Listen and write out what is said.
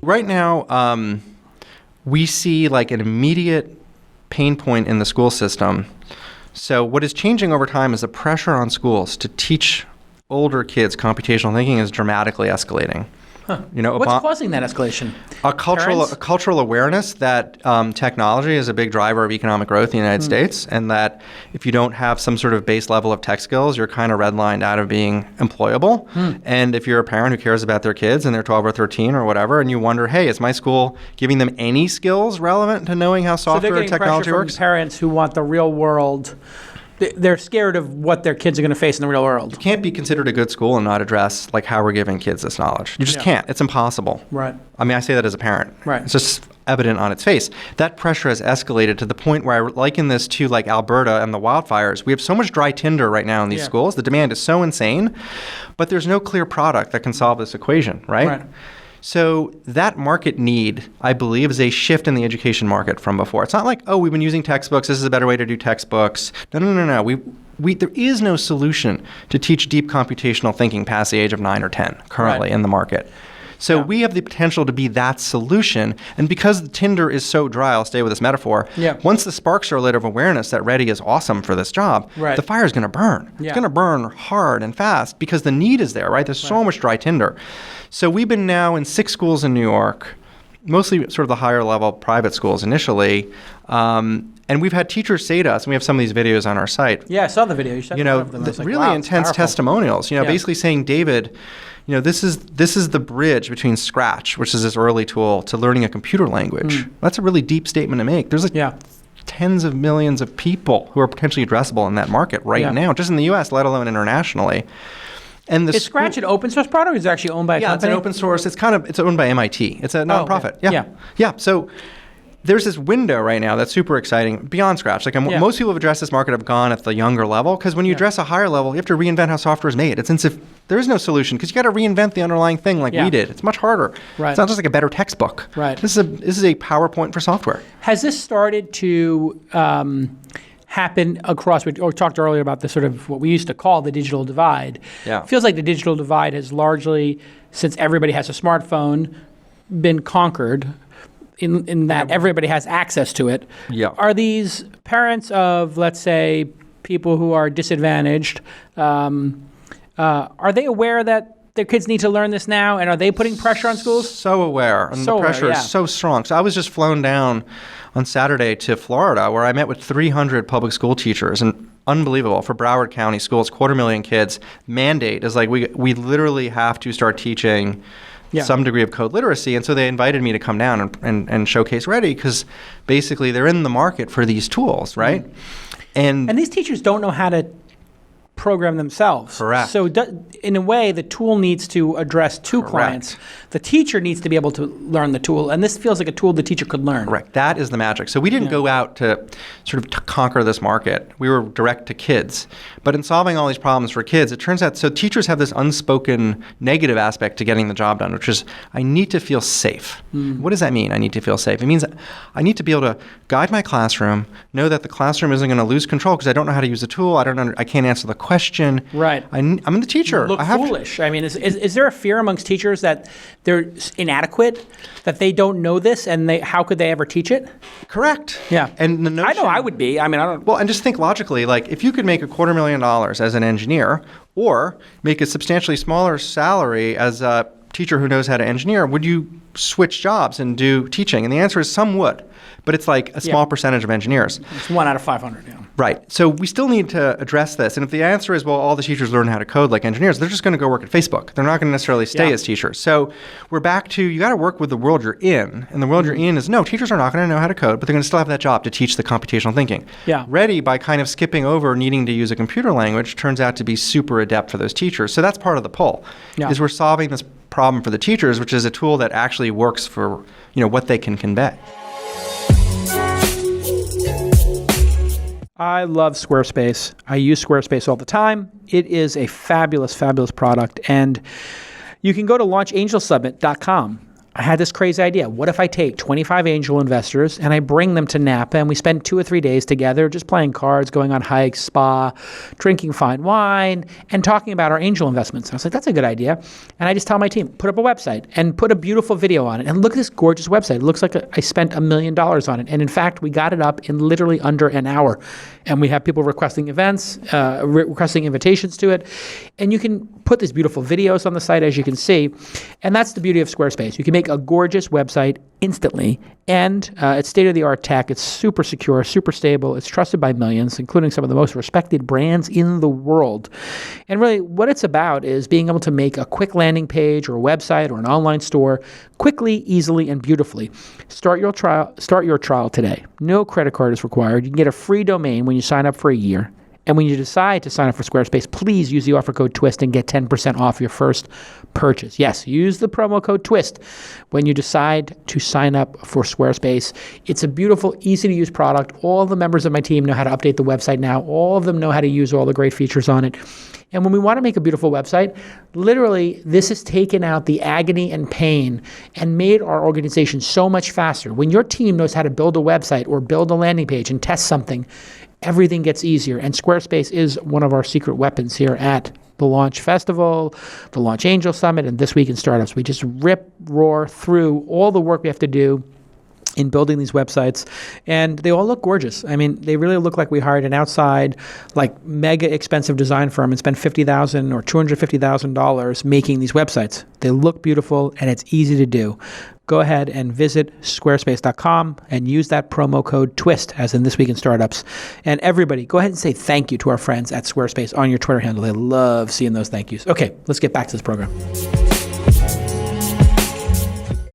Right now, we see like an immediate pain point in the school system. So what is changing over time is the pressure on schools to teach older kids computational thinking is dramatically escalating. Huh. What's causing that escalation? A cultural awareness that technology is a big driver of economic growth in the United States, and that if you don't have some sort of base level of tech skills, you're kind of redlined out of being employable. And if you're a parent who cares about their kids and they're 12 or 13 or whatever, and you wonder, hey, is my school giving them any skills relevant to knowing how software or technology works? So they're getting pressure from parents who want the real world. They're scared of what their kids are going to face in the real world. You can't be considered a good school and not address like how we're giving kids this knowledge. You just can't. It's impossible. Right. I mean, I say that as a parent. Right. It's just evident on its face. That pressure has escalated to the point where I liken this to like Alberta and the wildfires. We have so much dry tinder right now in these schools. The demand is so insane, but there's no clear product that can solve this equation, right? So that market need, I believe, is a shift in the education market from before. It's not like, oh, we've been using textbooks. This is a better way to do textbooks. No. There is no solution to teach deep computational thinking past the age of 9 or 10 currently in the market. So we have the potential to be that solution. And because the tinder is so dry, I'll stay with this metaphor, once the sparks are lit of awareness that Ready is awesome for this job, the fire is going to burn. It's going to burn hard and fast because the need is there, right? There's so much dry tinder. So we've been now in 6 schools in New York, mostly sort of the higher level private schools initially. And we've had teachers say to us, and we have some of these videos on our site. Yeah, I saw the video. You showed one of them. Really intense testimonials, basically saying, David, this is the bridge between Scratch, which is this early tool, to learning a computer language. That's a really deep statement to make. There's tens of millions of people who are potentially addressable in that market right now, just in the U.S., let alone internationally. And is Scratch an open source product, or is it actually owned by a company? Yeah, it's an open source. It's owned by MIT. It's a nonprofit. Yeah. So there's this window right now that's super exciting beyond Scratch. Like most people who have addressed this market have gone at the younger level, because when you address a higher level, you have to reinvent how software is made. It's as if there is no solution, because you got to reinvent the underlying thing like we did. It's much harder. It's not just like a better textbook. This is a PowerPoint for software. Has this started to happen across, we talked earlier about the sort of what we used to call the digital divide. It feels like the digital divide has largely, since everybody has a smartphone, been conquered in that everybody has access to it. Are these parents of, let's say, people who are disadvantaged, are they aware that their kids need to learn this now, and are they putting pressure on schools? So aware, and the pressure is so strong. So I was just flown down on Saturday to Florida, where I met with 300 public school teachers, and unbelievable for Broward County schools, 250,000 kids. Mandate is like we literally have to start teaching some degree of code literacy, and so they invited me to come down and showcase Ready, because basically they're in the market for these tools, right? And these teachers don't know how to program themselves. Correct. So in a way, the tool needs to address two clients. The teacher needs to be able to learn the tool, and this feels like a tool the teacher could learn. Correct. That is the magic. So we didn't go out to sort of conquer this market. We were direct to kids. But in solving all these problems for kids, it turns out, so teachers have this unspoken negative aspect to getting the job done, which is, I need to feel safe. What does that mean, I need to feel safe? It means I need to be able to guide my classroom, know that the classroom isn't going to lose control because I don't know how to use the tool, I can't answer the question. I'm the teacher. Look foolish. I mean, is there a fear amongst teachers that they're inadequate, that they don't know this, and how could they ever teach it? Correct. Yeah. And the notion, I know I would be. I mean, I don't. Well, and just think logically, like if you could make $250,000 as an engineer, or make a substantially smaller salary as a teacher who knows how to engineer, would you switch jobs and do teaching? And the answer is some would, but it's like a small percentage of engineers. It's 1 out of 500, Right. So we still need to address this. And if the answer is, well, all the teachers learn how to code like engineers, they're just going to go work at Facebook. They're not going to necessarily stay as teachers. So we're back to, you got to work with the world you're in. And the world you're in is, no, teachers are not going to know how to code, but they're going to still have that job to teach the computational thinking. Ready, by kind of skipping over needing to use a computer language, turns out to be super adept for those teachers. So that's part of the pull, is we're solving this problem for the teachers, which is a tool that actually works for what they can convey. I love Squarespace. I use Squarespace all the time. It is a fabulous, fabulous product. And you can go to launchangelsummit.com. I had this crazy idea. What if I take 25 angel investors and I bring them to Napa and we spend 2 or 3 days together just playing cards, going on hikes, spa, drinking fine wine, and talking about our angel investments. And I was like, that's a good idea. And I just tell my team, put up a website and put a beautiful video on it. And look at this gorgeous website. It looks like I spent $1 million on it. And in fact, we got it up in literally under an hour. And we have people requesting events, requesting invitations to it. And you can put these beautiful videos on the site, as you can see. And that's the beauty of Squarespace. You can make a gorgeous website instantly, and it's state-of-the-art tech. It's super secure, super stable. It's trusted by millions, including some of the most respected brands in the world. And really, what it's about is being able to make a quick landing page or a website or an online store quickly, easily, and beautifully. Start your trial today. No credit card is required. You can get a free domain when you sign up for a year. And when you decide to sign up for Squarespace, please use the offer code TWIST and get 10% off your first purchase. Yes, use the promo code TWIST when you decide to sign up for Squarespace. It's a beautiful, easy-to-use product. All the members of my team know how to update the website now. All of them know how to use all the great features on it. And when we want to make a beautiful website, literally, this has taken out the agony and pain and made our organization so much faster. When your team knows how to build a website or build a landing page and test something, everything gets easier. And Squarespace is one of our secret weapons here at the Launch Festival, the Launch Angel Summit, and This Week in Startups. We just roar through all the work we have to do in building these websites, and they all look gorgeous. I mean, they really look like we hired an outside, like mega expensive design firm and spent $50,000 or $250,000 making these websites. They look beautiful and it's easy to do. Go ahead and visit squarespace.com and use that promo code TWIST, as in This Week in Startups. And everybody, go ahead and say thank you to our friends at Squarespace on your Twitter handle. They love seeing those thank yous. Okay, let's get back to this program.